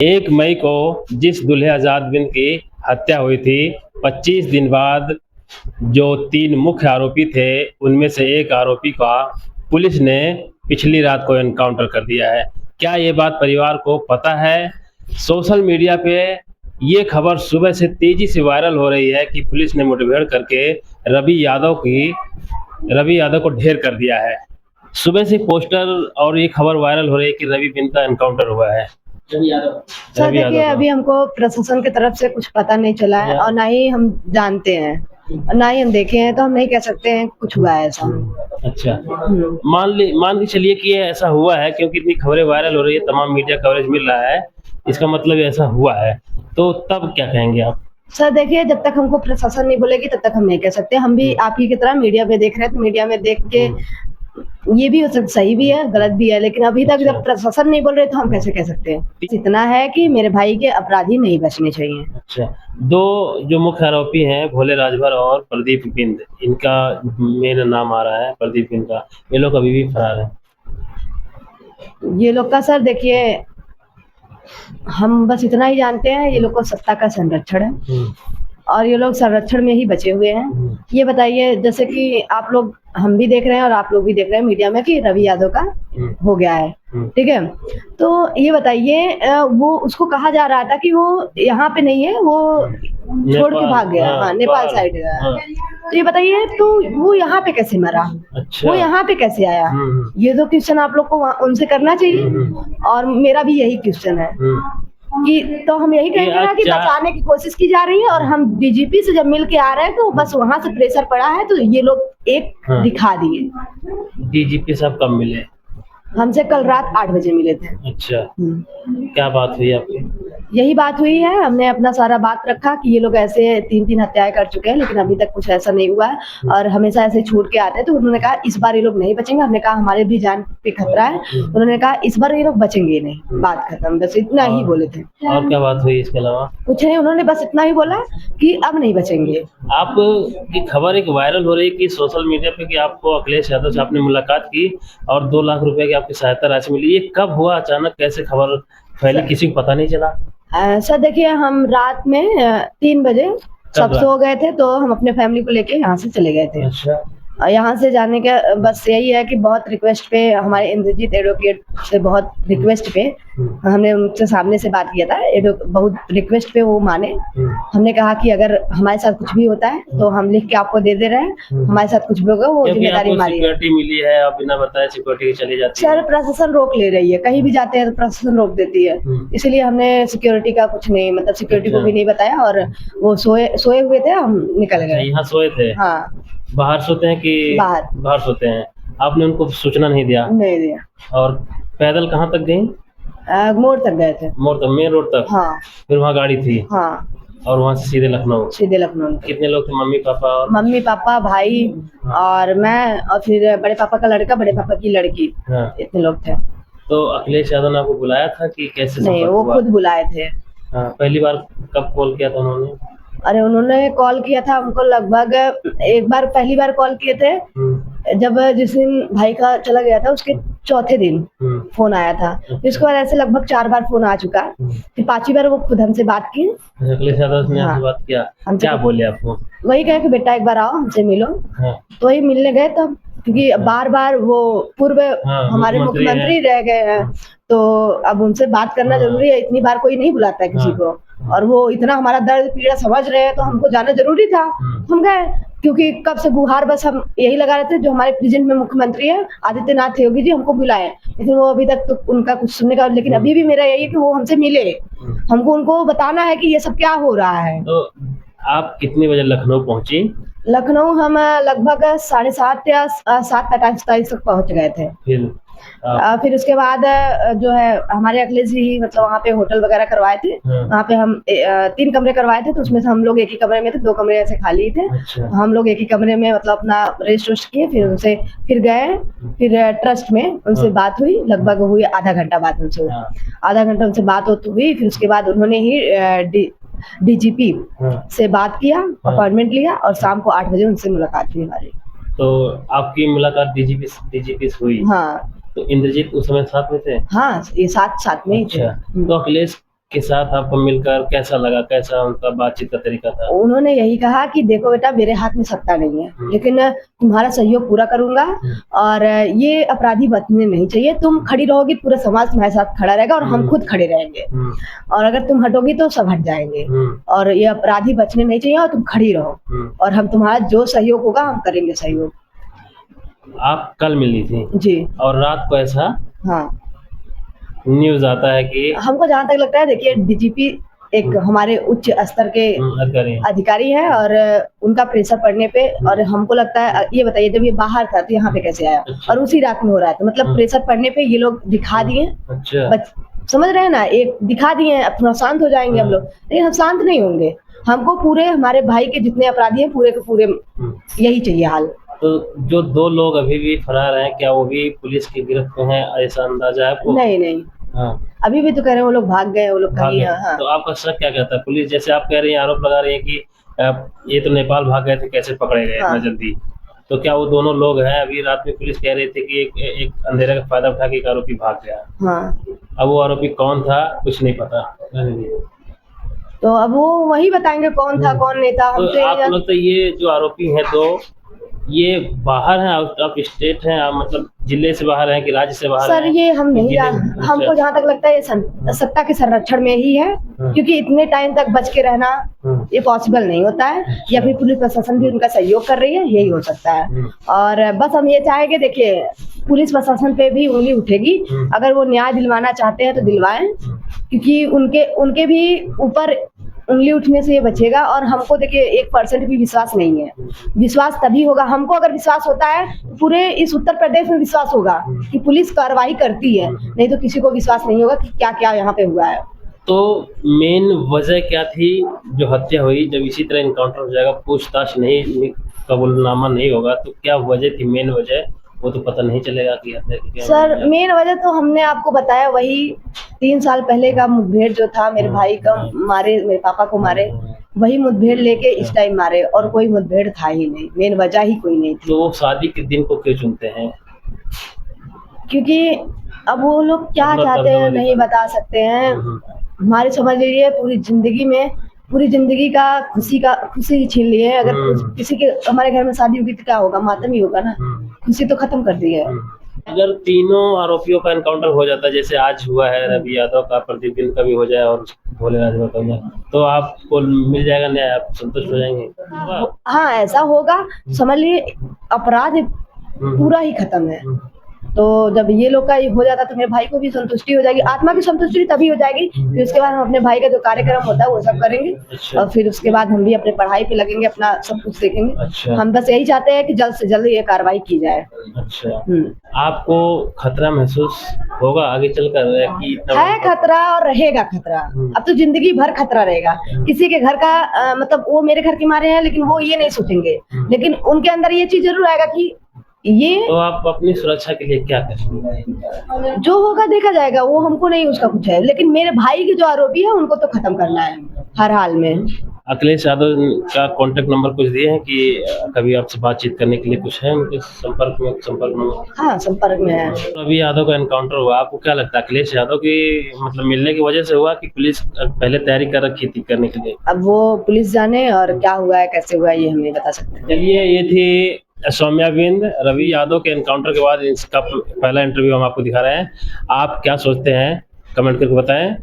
1 मई को जिस दुल्हे आजाद बिन की हत्या हुई थी, 25 दिन बाद जो 3 मुख्य आरोपी थे, उनमें से एक आरोपी का पुलिस ने पिछली रात को एनकाउंटर कर दिया है। क्या ये बात परिवार को पता है? सोशल मीडिया पे ये खबर सुबह से तेजी से वायरल हो रही है कि पुलिस ने मुठभेड़ करके रवि यादव को ढेर कर दिया है। सुबह से पोस्टर और ये खबर वायरल हो रही है कि रवि बिन का एनकाउंटर हुआ है। सर देखिए, अभी हमको प्रशासन की तरफ से कुछ पता नहीं चला है और ना ही हम जानते हैं और ना ही हम देखे हैं, तो हम नहीं कह सकते हैं कुछ हुआ है ऐसा। अच्छा, मान के चलिए कि ये ऐसा हुआ है, क्योंकि इतनी खबरें वायरल हो रही है, तमाम मीडिया कवरेज मिल रहा है, इसका मतलब ऐसा हुआ है, तो तब क्या कहेंगे आप? सर देखिए, जब तक हमको प्रशासन नहीं बोलेगी तब तक हम नहीं कह सकते। हम भी आप ही की तरह मीडिया पे देख रहे हैं, तो मीडिया में देख के ये भी हो सकता, सही भी है गलत भी है, लेकिन अभी तक जब प्रशासन नहीं बोल रहे तो हम कैसे कह सकते हैं। इतना है कि मेरे भाई के अपराधी नहीं बचने चाहिए। अच्छा, 2 जो मुख्य आरोपी हैं, भोले राजभर और प्रदीप बिंद, इनका मेन नाम आ रहा है, प्रदीप बिंद का। ये लोग अभी भी फरार हैं। ये लोग का सर देखिए, हम बस इतना ही जानते हैं, ये लोग को सत्ता का संरक्षण है और ये लोग संरक्षण में ही बचे हुए हैं। ये बताइए, जैसे कि आप लोग, हम भी देख रहे हैं और आप लोग भी देख रहे हैं मीडिया में कि रवि यादव का हो गया है, ठीक है। तो ये बताइए, वो उसको कहा जा रहा था कि वो यहाँ पे नहीं है, वो छोड़ के भाग गया, हाँ नेपाल साइड गया। तो ये बताइए, तो वो यहाँ पे कैसे मरा? अच्छा। वो यहाँ पे कैसे आया? ये तो क्वेश्चन आप लोग को उनसे करना चाहिए और मेरा भी यही क्वेश्चन है कि तो हम यही कहेंगे ना कि बचाने की कोशिश की जा रही है और हम डीजीपी से जब मिल के आ रहे हैं तो बस वहां से प्रेशर पड़ा है, तो ये लोग एक दिखा दिए। डीजीपी साहब कब मिले? हमसे कल रात 8 बजे मिले थे। अच्छा, क्या बात हुई आपकी? यही बात हुई है, हमने अपना सारा बात रखा कि ये लोग ऐसे 3 हत्याएं कर चुके हैं, लेकिन अभी तक कुछ ऐसा नहीं हुआ है और हमेशा ऐसे छूट के आते हैं। तो उन्होंने कहा इस बार ये लोग नहीं बचेंगे। हमने कहा हमारे भी जान पे खतरा है। उन्होंने कहा इस बार ये लोग बचेंगे नहीं, बात खत्म, बस इतना ही बोले थे। और क्या बात हुई इसके अलावा? कुछ नहीं, उन्होंने बस इतना ही बोला कि अब नहीं बचेंगे। आप की खबर एक वायरल हो रही है कि सोशल मीडिया पे कि आपको अखिलेश यादव से आपने मुलाकात की और 2 लाख रुपए की आपकी सहायता राशि मिली। ये कब हुआ? अचानक कैसे खबर फैली, किसी को पता नहीं चला? सर देखिए, हम रात में 3 बजे सब सो गए थे, तो हम अपने फैमिली को लेके यहाँ से चले गए थे। अच्छा। यहाँ से जाने का बस यही है कि बहुत रिक्वेस्ट पे, हमारे इंद्रजीत एडवोकेट से बहुत रिक्वेस्ट पे हमने उनसे सामने से बात किया था। बहुत रिक्वेस्ट पे वो माने। हमने कहा कि अगर हमारे साथ कुछ भी होता है तो हम लिख के आपको दे रहे हैं, हमारे साथ कुछ भी होगा वो जिम्मेदारी हमारी है। सिक्योरिटी मिली है, आप बिना बताए सिक्योरिटी चली जाती है। सर प्रशासन रोक ले रही है, कहीं भी जाते हैं तो प्रशासन रोक देती है, इसलिए हमने सिक्योरिटी का कुछ नहीं, मतलब सिक्योरिटी को भी नहीं बताया और वो सोए हुए थे, हम निकल गए। यहाँ सोए थे? हाँ। बाहर सोते हैं कि बाहर सोते हैं? आपने उनको सूचना नहीं दिया? नहीं दिया। और पैदल कहाँ तक गई? मोड़ तक गए थे। मोड़ तक, मेन रोड तक? हाँ। फिर वहाँ गाड़ी थी? हाँ। और वहाँ से सीधे लखनऊ? सीधे लखनऊ। कितने लोग थे? Mummy papa? और मम्मी पापा, भाई और मैं, और फिर बड़े पापा का लड़का, बड़े पापा की लड़की, इतने लोग थे। तो अखिलेश यादव ने आपको बुलाया था कि कैसे? नहीं, वो खुद बुलाए थे। पहली बार कब कॉल किया था उन्होंने? अरे उन्होंने कॉल किया था हमको लगभग एक बार, पहली बार कॉल किए थे जब जिस दिन भाई का चला गया था उसके चौथे दिन फोन आया था। जिसके बाद ऐसे लगभग 4 बार फोन आ चुका। फिर 5वीं बार वो खुद हमसे बात की। अखिलेश यादव ने आपसे बात किया? क्या बोले आपको? वही कहे कि बेटा एक बार आओ हमसे मिलो। तो वही मिलने गए तब, क्योंकि बार बार वो पूर्व हमारे मुख्यमंत्री रह गए हैं, तो अब उनसे बात करना जरूरी है। इतनी बार कोई नहीं बुलाता है किसी को, और वो इतना हमारा दर्द पीड़ा समझ रहे हैं, तो हमको जाना जरूरी था। हम गए, क्योंकि कब से गुहार बस हम यही लगा रहे थे, जो हमारे प्रेजेंट में मुख्यमंत्री है आदित्यनाथ योगी जी, हमको बुलाए, लेकिन वो अभी तक तो उनका कुछ सुनने का। लेकिन अभी भी मेरा यही है कि वो हमसे मिले, हमको उनको बताना है कि ये सब क्या हो रहा है। तो आप कितने बजे लखनऊ पहुंची? लखनऊ हम लगभग 7:30 या 7:45 तक पहुंच गए थे। फिर उसके बाद जो है हमारे अखिलेश जी, मतलब वहाँ पे होटल वगैरह करवाए थे। वहाँ पे हम 3 कमरे करवाए थे, तो उसमें से हम लोग एक ही कमरे में थे, 2 कमरे ऐसे खाली थे। अच्छा। हम लोग एक ही कमरे में मतलब अपना रेस्ट किए, फिर उनसे फिर गए, फिर ट्रस्ट में उनसे बात हुई, लगभग हुई आधा घंटा बाद उनसे, आधा घंटा उनसे बात हुई। फिर उसके बाद उन्होंने ही डीजीपी से बात किया, अपॉइंटमेंट लिया और शाम को 8 बजे उनसे मुलाकात हुई हमारी। तो आपकी मुलाकात डीजीपी से हुई? हाँ। तो इंद्रजीत उस समय साथ में थे? हाँ, ये साथ में ही थे। तो अखिलेश के साथ आपको मिलकर कैसा लगा, कैसा उनका बातचीत का तरीका था? उन्होंने यही कहा कि देखो बेटा, मेरे हाथ में सत्ता नहीं है, लेकिन तुम्हारा सहयोग पूरा करूंगा और ये अपराधी बचने नहीं चाहिए। तुम खड़ी रहोगी, पूरा समाज तुम्हारे साथ खड़ा रहेगा और हम खुद खड़े रहेंगे, और अगर तुम हटोगी तो सब हट जाएंगे, और ये अपराधी बचने नहीं चाहिए, और तुम खड़ी रहो और हम तुम्हारा जो सहयोग होगा हम करेंगे सहयोग। आप कल मिली थी जी और रात को ऐसा हाँ, न्यूज आता है कि हमको जहाँ तक लगता है, देखिए डीजीपी एक हमारे उच्च स्तर के अधिकारी हैं और उनका प्रेशर पड़ने पे, और हमको लगता है, ये बताइए जब ये बाहर था तो यहाँ पे कैसे आया? और उसी रात में हो रहा था, मतलब प्रेशर पड़ने पे ये लोग दिखा दिए। समझ रहे हैं ना, एक दिखा दिए, अब थोड़ा शांत हो जाएंगे हम लोग, लेकिन हम शांत नहीं होंगे। हमको पूरे हमारे भाई के जितने अपराधी हैं पूरे के पूरे यही चाहिए हाल। तो जो 2 लोग अभी भी फरार हैं, क्या वो भी पुलिस की गिरफ्त में हैं, ऐसा अंदाजा है आपको? नहीं हाँ, अभी भी तो कह रहे हैं वो लोग भाग गए, वो लोग भाग कहीं। गए। हाँ, तो आपका शक क्या कहता है? पुलिस जैसे आप कह रही हैं, आरोप लगा रही है कि ये तो नेपाल भाग गए थे, कैसे पकड़े गए इतना जल्दी? तो क्या वो दोनों लोग हैं? अभी रात में पुलिस कह रही थी कि एक अंधेरे का फायदा उठा के एक आरोपी भाग गया। हाँ, अब वो आरोपी कौन था कुछ नहीं पता। तो अब वो वही बताएंगे कौन था कौन नहीं था। तो हमसे आपको लगता है ये जो आरोपी हैं 2, ये बाहर हैं, आउट ऑफ स्टेट हैं, मतलब जिले से बाहर हैं कि राज्य से बाहर सर हैं? ये हम नहीं अच्छा। हमको जहाँ तक लगता है ये सत्ता के संरक्षण में ही है, क्योंकि इतने टाइम तक बच के रहना ये पॉसिबल नहीं होता है, या फिर पुलिस प्रशासन भी उनका सहयोग कर रही है, यही हो सकता है। और बस हम ये चाहेंगे, देखिए पुलिस प्रशासन पे भी उंगली उठेगी, अगर वो न्याय दिलवाना चाहते हैं तो दिलवाएं, क्योंकि उनके भी ऊपर उंगली उठने से ये बचेगा। और हमको देखिए 1% भी विश्वास नहीं है। विश्वास तभी होगा, हमको अगर विश्वास होता है पूरे इस उत्तर प्रदेश में विश्वास होगा कि पुलिस कार्रवाई करती है, नहीं तो किसी को विश्वास नहीं होगा कि क्या क्या यहाँ पे हुआ है। तो मेन वजह क्या थी जो हत्या हुई? जब इसी तरह इनकाउंटर हो जाएगा, पूछताछ नहीं, कबूलनामा नहीं होगा, तो क्या वजह थी? मेन वजह वो तो पता नहीं चलेगा कि हत्या की क्या सर मेन वजह तो हमने आपको बताया, वही 3 साल पहले का मुठभेड़ जो था, मेरे भाई का मारे, मेरे पापा को मारे, वही मुठभेड़ लेके इस टाइम मारे, और कोई मुठभेड़ था ही नहीं, मेन वजह ही कोई नहीं थी। तो वो शादी के दिन को क्यों चुनते हैं? क्योंकि अब वो लोग क्या चाहते हैं नहीं बता सकते हैं। हमारे समझ लीजिए पूरी जिंदगी का खुशी छीन लिए है। अगर किसी के हमारे घर में शादी होगी तो क्या होगा? मातम ही होगा ना, खुशी तो खत्म कर दी है। अगर तीनों आरोपियों का एनकाउंटर हो जाता है, जैसे आज हुआ है, रवि यादव का, प्रदीप गिल का भी हो जाए और भोले राजभर का हो जाए, तो आपको मिल जाएगा न्याय, आप संतुष्ट हो जाएंगे? हाँ ऐसा होगा, समझ लिए अपराध पूरा ही खत्म है। तो जब ये लोग का हो जाता तो मेरे भाई को भी संतुष्टि हो जाएगी, आत्मा की संतुष्टि तभी हो जाएगी। फिर उसके बाद हम अपने भाई का जो कार्यक्रम होता है वो सब करेंगे। और फिर उसके बाद हम भी अपने पढ़ाई पे लगेंगे, अपना सब कुछ देखेंगे। हम बस यही चाहते हैं कि जल्द से जल्द ये कार्रवाई की जाए। आपको खतरा महसूस होगा आगे चलकर कि है खतरा और रहेगा खतरा, अब तो जिंदगी भर खतरा रहेगा। किसी के घर का मतलब वो मेरे घर के मारे हैं, लेकिन वो ये नहीं सोचेंगे, लेकिन उनके अंदर ये चीज जरूर आएगा कि ये। तो आप अपनी सुरक्षा के लिए क्या करेंगे? जो होगा देखा जाएगा, वो हमको नहीं उसका कुछ है, लेकिन मेरे भाई के जो आरोपी है उनको तो खत्म करना है हर हाल में। अखिलेश यादव का कांटेक्ट नंबर कुछ दिए हैं कि कभी आपसे बातचीत करने के लिए कुछ है उनके संपर्क में? हाँ संपर्क में है। रवि यादव का एनकाउंटर हुआ, आपको क्या लगता है अखिलेश यादव की मतलब मिलने की वजह से हुआ कि पुलिस पहले तैयारी कर रखी थी करने के लिए? अब वो पुलिस जाने, और क्या हुआ है कैसे हुआ है ये हम नहीं बता सकते। चलिए, ये थी सौम्याविंद। रवि यादव के एनकाउंटर के बाद इसका पहला इंटरव्यू हम आपको दिखा रहे हैं। आप क्या सोचते हैं कमेंट करके बताएं।